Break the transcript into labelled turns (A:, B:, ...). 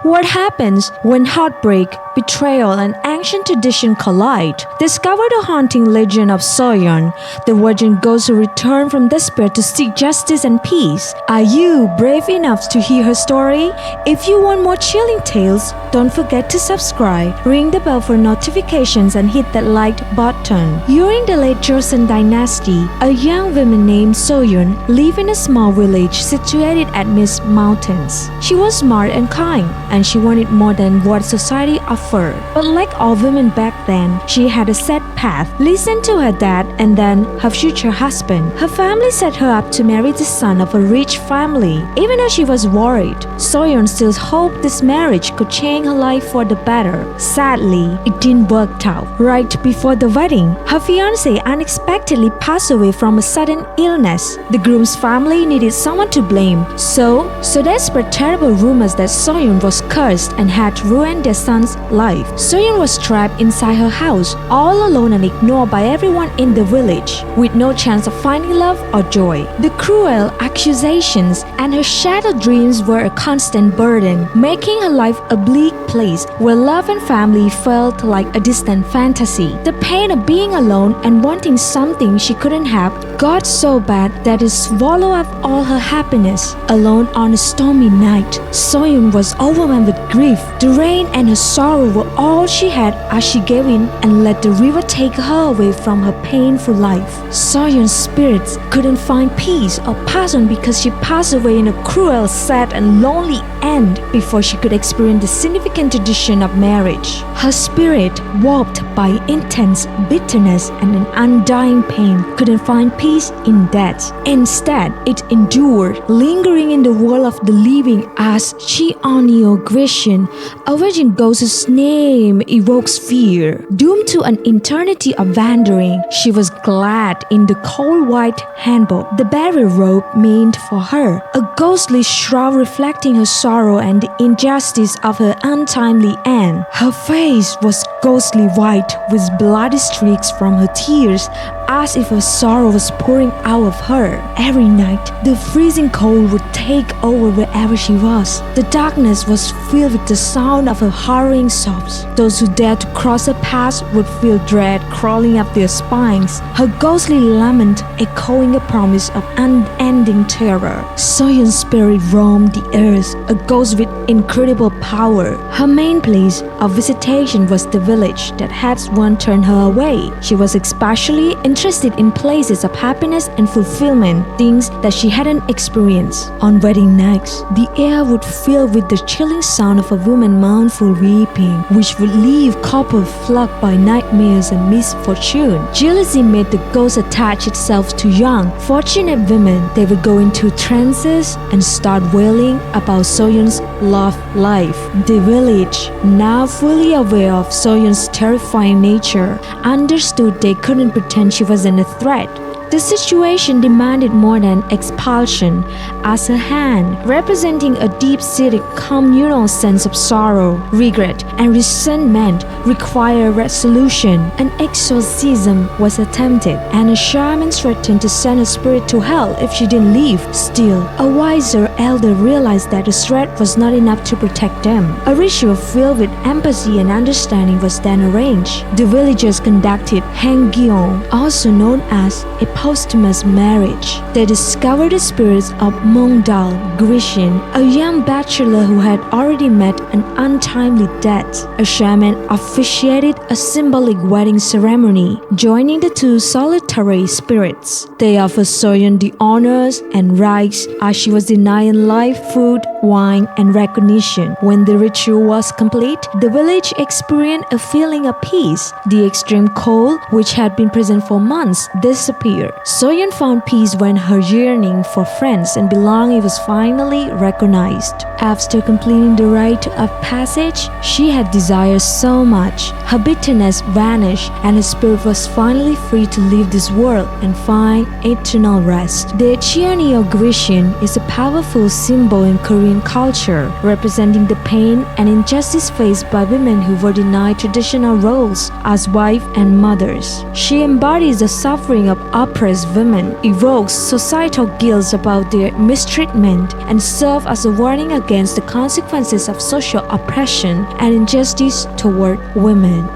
A: What happens when heartbreak, betrayal, and ancient tradition collide? Discover the haunting legend of So-Yeon, the virgin ghost who returned from despair to seek justice and peace. Are you brave enough to hear her story? If you want more chilling tales, don't forget to subscribe, ring the bell for notifications, and hit that like button. During the late Joseon Dynasty, a young woman named So-Yeon lived in a small village situated amidst mountains. She was smart and kind, and she wanted more than what society offered. But like all women back then, she had a set path. Listen to her dad and then her future husband. Her family set her up to marry the son of a rich family. Even though she was worried, So-Yeon still hoped this marriage could change her life for the better. Sadly, it didn't work out. Right before the wedding, her fiancé unexpectedly passed away from a sudden illness. The groom's family needed someone to blame, so they spread terrible rumors that So-Yeon was cursed and had ruined their son's life. So-Yeon was trapped inside her house, all alone and ignored by everyone in the village, with no chance of finding love or joy. The cruel accusations and her shattered dreams were a constant burden, making her life a bleak place where love and family felt like a distant fantasy. The pain of being alone and wanting something she couldn't have got so bad that it swallowed up all her happiness. Alone on a stormy night, So-Yeon was overwhelmed with grief. The rain and her sorrow were all she had as she gave in and let the river take her away from her painful life. So-Yeon's spirits couldn't find peace or pass on because she passed away in a cruel, sad, and lonely end before she could experience the significant tradition of marriage. Her spirit, warped by intense bitterness and an undying pain, couldn't find peace in death. Instead, it endured, lingering in the world of the living as Cheonyeo Gwishin, a virgin ghost whose name evokes fear. Doomed to an eternity of wandering, she was clad in the cold white hanbok, the burial robe meant for her, a ghostly shroud reflecting her sorrow and the injustice of her untimely end. Her face was ghostly white with bloody streaks from her tears, as if her sorrow was pouring out of her. Every night, the freezing cold would take over wherever she was. The darkness was filled with the sound of her harrowing sobs. Those who dared to cross her path would feel dread crawling up their spines, her ghostly lament echoing a promise of unending terror. So-Yeon's spirit roamed the earth, a ghost with incredible power. Her main place of visitation was the village that had once turned her away. She was especially interested in places of happiness and fulfillment, things that she hadn't experienced. On wedding nights, the air would fill with the chilling sound of a woman mournful weeping, which would leave couple flogged by nightmares and misfortune. Jealousy made the ghost attach itself to young, fortunate women. They would go into trances and start wailing about So-Yeon's love life. The village, now fully aware of So-Yeon's terrifying nature, understood they couldn't pretend she wasn't a threat. The situation demanded more than expulsion, as her hand, representing a deep-seated communal sense of sorrow, regret, and resentment, required resolution. An exorcism was attempted, and a shaman threatened to send her spirit to hell if she didn't leave. Still, a wiser elder realized that the threat was not enough to protect them. A ritual filled with empathy and understanding was then arranged. The villagers conducted Hangyeong, also known as a posthumous marriage. They discovered the spirits of Cheonyeo Gwishin, a young bachelor who had already met an untimely death. A shaman officiated a symbolic wedding ceremony, joining the two solitary spirits. They offered So-Yeon the honors and rites as she was denying life, food, wine, and recognition. When the ritual was complete, the village experienced a feeling of peace. The extreme cold, which had been present for months, disappeared. So-Yeon found peace when her yearning for friends and belonging was finally recognized. After completing the rite of passage she had desired so much, her bitterness vanished and her spirit was finally free to leave this world and find eternal rest. The Cheonyeo Gwishin is a powerful symbol in Korean culture, representing the pain and injustice faced by women who were denied traditional roles as wives and mothers. She embodies the suffering of oppression oppressed women, evokes societal guilt about their mistreatment, and serves as a warning against the consequences of social oppression and injustice toward women.